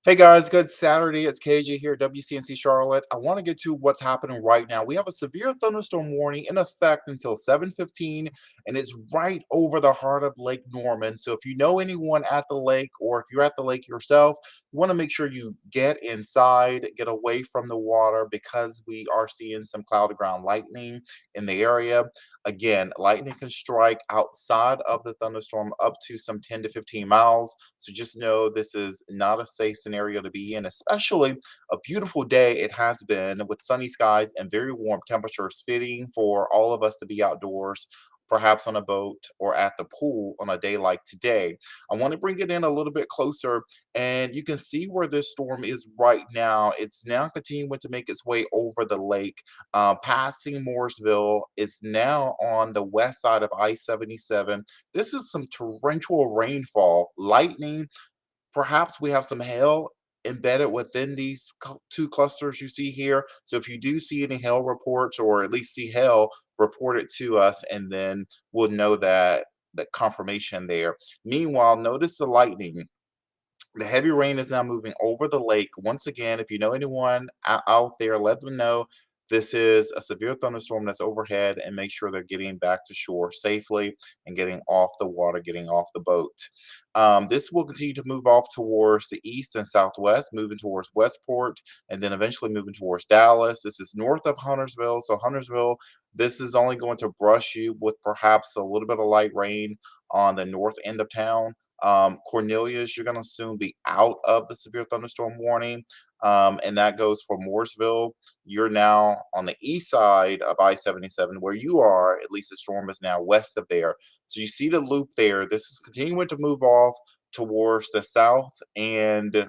Hey guys, good Saturday. It's KJ here at WCNC Charlotte. I want to get to what's happening right now. We have a severe thunderstorm warning in effect until 7:15, and it's right over the heart of Lake Norman. So if you know anyone at the lake, or if you're at the lake yourself, you want to make sure you get inside, get away from the water because we are seeing some cloud to ground lightning in the area. Again, lightning can strike outside of the thunderstorm up to some 10 to 15 miles. So just know this is not a safe scenario to be in, especially a beautiful day it has been with sunny skies and very warm temperatures, fitting for all of us to be outdoors, perhaps on a boat or at the pool on a day like today. I want to bring it in a little bit closer, and you can see where this storm is right now. It's now continuing to make its way over the lake, passing Mooresville. Is now on the west side of I-77. This is some torrential rainfall, lightning. Perhaps we have some hail embedded within these two clusters you see here. So if you do see any hail reports, or at least see hail, report it to us, and then we'll know that confirmation there. Meanwhile, notice the lightning. The heavy rain is now moving over the lake. Once again, if you know anyone out there, let them know this is a severe thunderstorm that's overhead, and make sure they're getting back to shore safely and getting off the water, getting off the boat. This will continue to move off towards the east and southwest, moving towards Westport, and then eventually moving towards Dallas. This is north of Huntersville. So, Huntersville, this is only going to brush you with perhaps a little bit of light rain on the north end of town. Cornelius, you're going to soon be out of the severe thunderstorm warning. And that goes for Mooresville. You're now on the east side of I-77 where you are. At least the storm is now west of there. So you see the loop there. This is continuing to move off towards the south and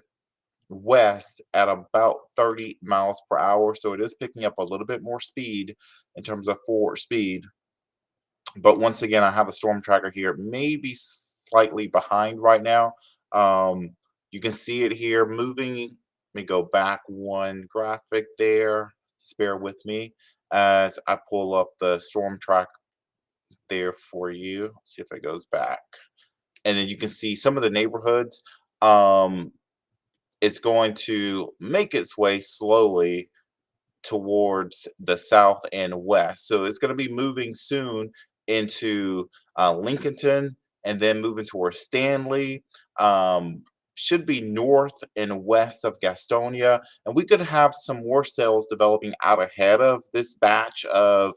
west at about 30 miles per hour. So it is picking up a little bit more speed in terms of forward speed. But once again, I have a storm tracker here, maybe slightly behind right now. Um, you can see it here moving. Let me go back one graphic there. Just bear with me as I pull up the storm track there for you. Let's see if it goes back. And then you can see some of the neighborhoods. Um, it's going to make its way slowly towards the south and west. So it's going to be moving soon into Lincolnton, and then moving towards Stanley. Should be north and west of Gastonia, and we could have some more cells developing out ahead of this batch of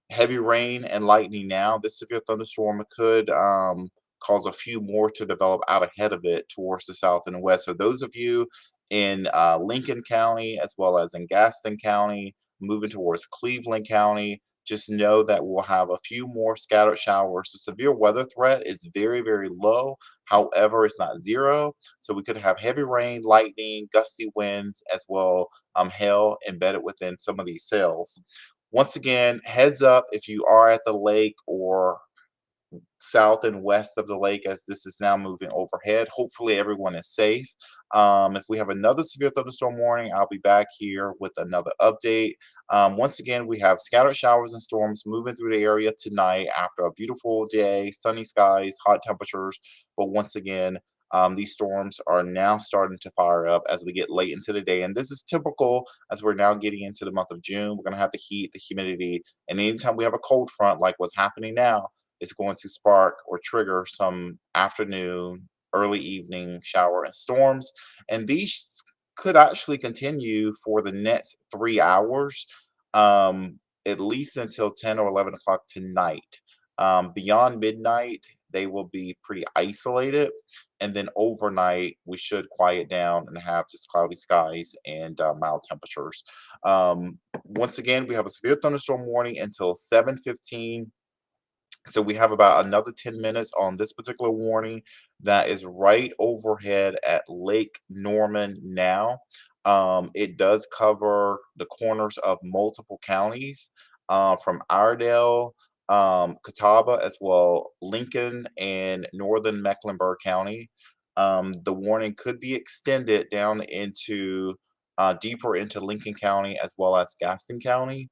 heavy rain and lightning. Now this severe thunderstorm could cause a few more to develop out ahead of it towards the south and west. So those of you in Lincoln County, as well as in Gaston County, moving towards Cleveland County, just know that we'll have a few more scattered showers. The severe weather threat is very, very low. However, it's not zero. So we could have heavy rain, lightning, gusty winds, as well hail embedded within some of these cells. Once again, heads up if you are at the lake or south and west of the lake, as this is now moving overhead. Hopefully, everyone is safe. If we have another severe thunderstorm warning, I'll be back here with another update. Once again, we have scattered showers and storms moving through the area tonight after a beautiful day, sunny skies, hot temperatures. But once again, these storms are now starting to fire up as we get late into the day. And this is typical as we're now getting into the month of June. We're going to have the heat, the humidity, and anytime we have a cold front like what's happening now, it's going to spark or trigger some afternoon, early evening shower and storms. And these could actually continue for the next 3 hours, at least until 10 or 11 o'clock tonight. Beyond midnight, they will be pretty isolated. And then overnight, we should quiet down and have just cloudy skies and mild temperatures. Once again, we have a severe thunderstorm warning until 7:15. So we have about another 10 minutes on this particular warning that is right overhead at Lake Norman now. It does cover the corners of multiple counties, from Iredell, Catawba, as well Lincoln and northern Mecklenburg County. The warning could be extended down into deeper into Lincoln County as well as Gaston County,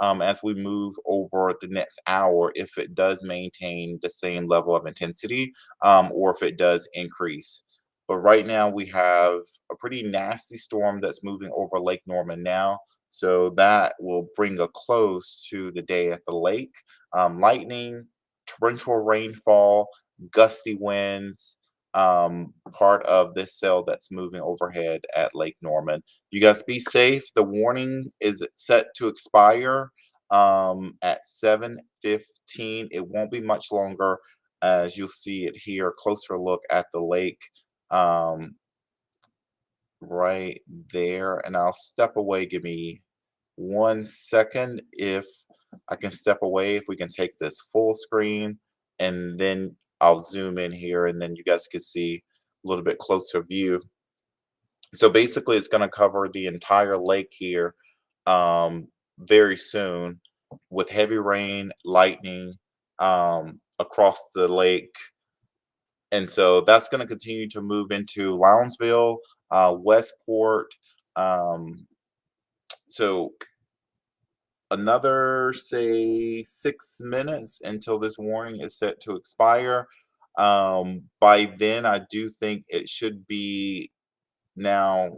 as we move over the next hour, if it does maintain the same level of intensity, or if it does increase. But right now we have a pretty nasty storm that's moving over Lake Norman now. So that will bring a close to the day at the lake. Lightning, torrential rainfall, gusty winds, part of this cell that's moving overhead at Lake Norman. You guys be safe. The warning is set to expire at 7:15. It won't be much longer, as you'll see it here. Closer look at the lake um, right there. And I'll step away. Give me 1 second if I can step away, if we can take this full screen, and then I'll zoom in here and then you guys can see a little bit closer view. So basically it's going to cover the entire lake here very soon with heavy rain, lightning across the lake. And so that's going to continue to move into Lounsville, Westport. Um, so another, say, 6 minutes until this warning is set to expire. By then, I do think it should be now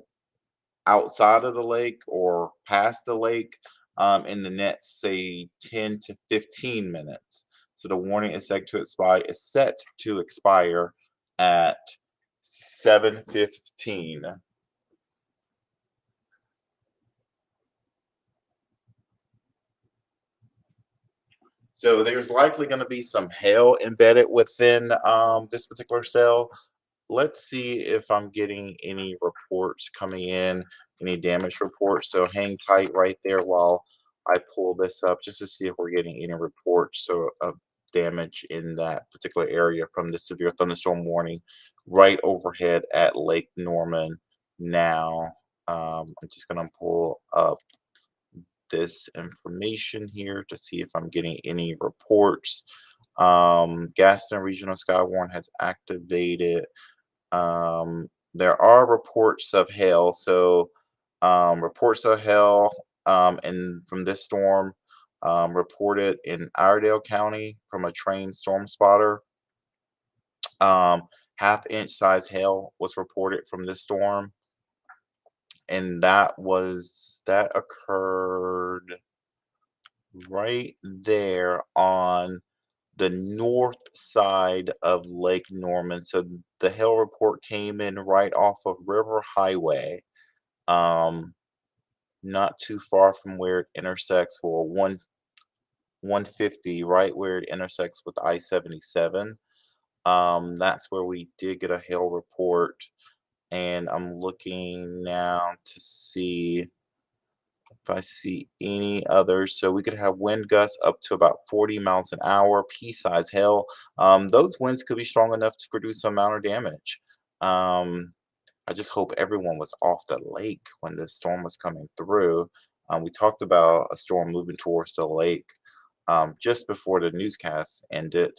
outside of the lake or past the lake in the next, say, 10 to 15 minutes. So the warning is set to expire at 7:15. So there's likely going to be some hail embedded within this particular cell. Let's see if I'm getting any reports coming in, any damage reports. So hang tight right there while I pull this up just to see if we're getting any reports of damage in that particular area from the severe thunderstorm warning right overhead at Lake Norman now. I'm just going to pull up this information here to see if I'm getting any reports. Gaston Regional Skywarn has activated. There are reports of hail, so reports of hail and from this storm reported in Iredell County from a trained storm spotter. Half-inch size hail was reported from this storm, and that occurred right there on the north side of Lake Norman. So the hail report came in right off of River Highway, um, not too far from where it intersects, well, 150, right where it intersects with I-77. That's where we did get a hail report, and I'm looking now to see if I see any others. So we could have wind gusts up to about 40 miles an hour, pea-size hail. Those winds could be strong enough to produce some amount of damage. Um, I just hope everyone was off the lake when the storm was coming through. We talked about a storm moving towards the lake just before the newscast ended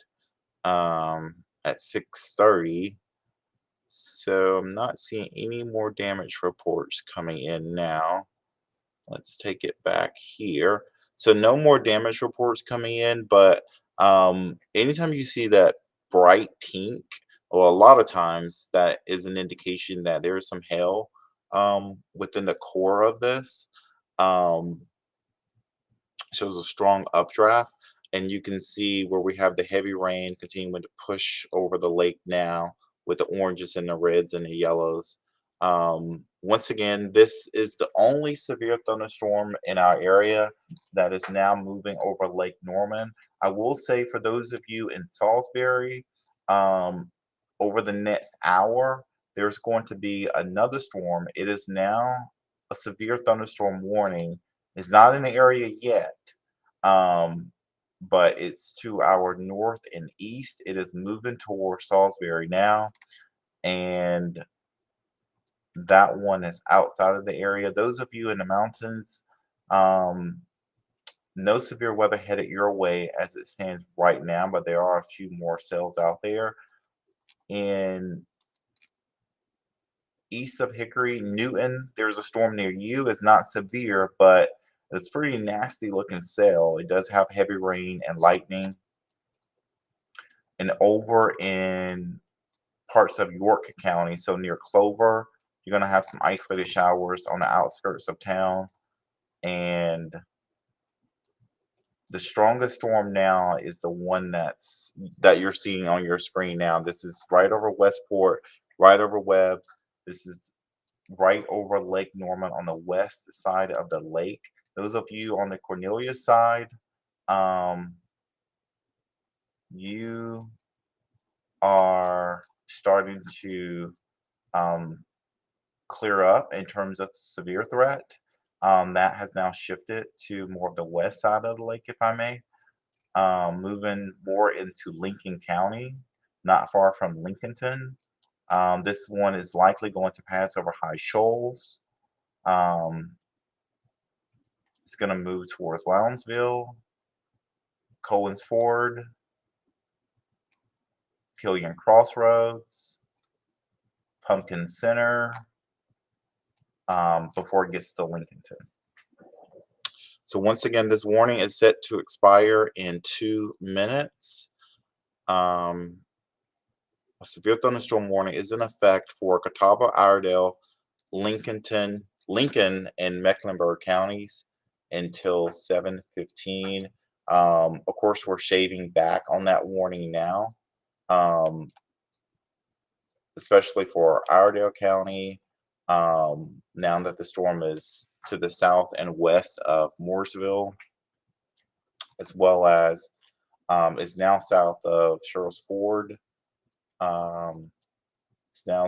at 6:30. So I'm not seeing any more damage reports coming in now. Let's take it back here. So no more damage reports coming in, but anytime you see that bright pink, well, a lot of times that is an indication that there is some hail within the core of this. Um, Shows a strong updraft, and you can see where we have the heavy rain continuing to push over the lake now with the oranges and the reds and the yellows. Once again, this is the only severe thunderstorm in our area that is now moving over Lake Norman. I will say for those of you in Salisbury, um, over the next hour, there's going to be another storm. It is now a severe thunderstorm warning. It's not in the area yet, um, but it's to our north and east. It is moving towards Salisbury now, and that one is outside of the area. Those of you in the mountains, um, no severe weather headed your way as it stands right now, but there are a few more cells out there. In east of Hickory, Newton, there's a storm near you. It's not severe, but it's pretty nasty looking cell. It does have heavy rain and lightning. And over in parts of York County. So near Clover, you're going to have some isolated showers on the outskirts of town. And the strongest storm now is the one that you're seeing on your screen now. This is right over Westport, right over Webbs. This is right over Lake Norman on the west side of the lake. Those of you on the Cornelius side, um, you are starting to um, clear up in terms of severe threat. That has now shifted to more of the west side of the lake, if I may, moving more into Lincoln County, not far from Lincolnton. This one is likely going to pass over High Shoals. Um, it's going to move towards Lounsville, Cohen's Ford, Killian Crossroads, Pumpkin Center, before it gets to Lincolnton. So once again, this warning is set to expire in 2 minutes. A severe thunderstorm warning is in effect for Catawba, Iredell, Lincoln, and Mecklenburg counties until 7:15. Of course, we're shaving back on that warning now, um, especially for Iredell County. Now that the storm is to the south and west of Mooresville, as well as is now south of Sherrills Ford. Um, it's now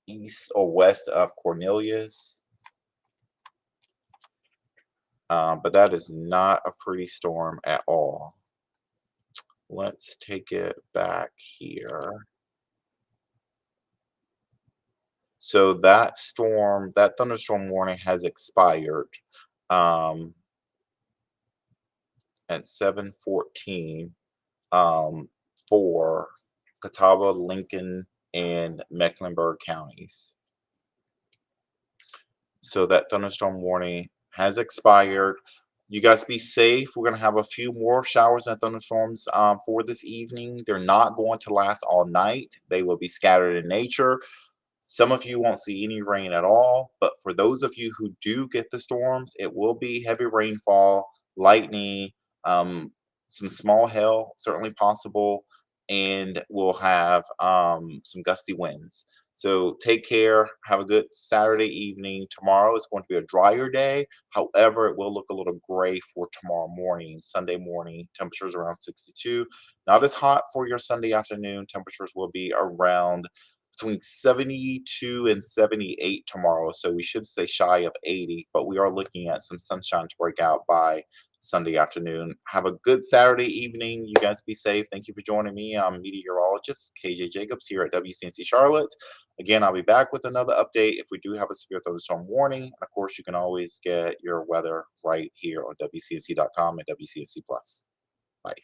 east or west of Cornelius. But that is not a pretty storm at all. Let's take it back here. So that thunderstorm warning has expired um, at 7:14 for Catawba, Lincoln, and Mecklenburg counties. So that thunderstorm warning has expired. You guys be safe. We're going to have a few more showers and thunderstorms for this evening. They're not going to last all night. They will be scattered in nature. Some of you won't see any rain at all, but for those of you who do get the storms, it will be heavy rainfall, lightning, um, some small hail, certainly possible, and we'll have some gusty winds. So take care. Have a good Saturday evening. Tomorrow is going to be a drier day. However, it will look a little gray for tomorrow morning, Sunday morning. Temperatures around 62. Not as hot for your Sunday afternoon. Temperatures will be around between 72 and 78 tomorrow. So we should stay shy of 80, but we are looking at some sunshine to break out by Sunday afternoon. Have a good Saturday evening. You guys be safe. Thank you for joining me. I'm meteorologist KJ Jacobs here at WCNC Charlotte. Again, I'll be back with another update if we do have a severe thunderstorm warning. And of course, you can always get your weather right here on WCNC.com and WCNC Plus. Bye.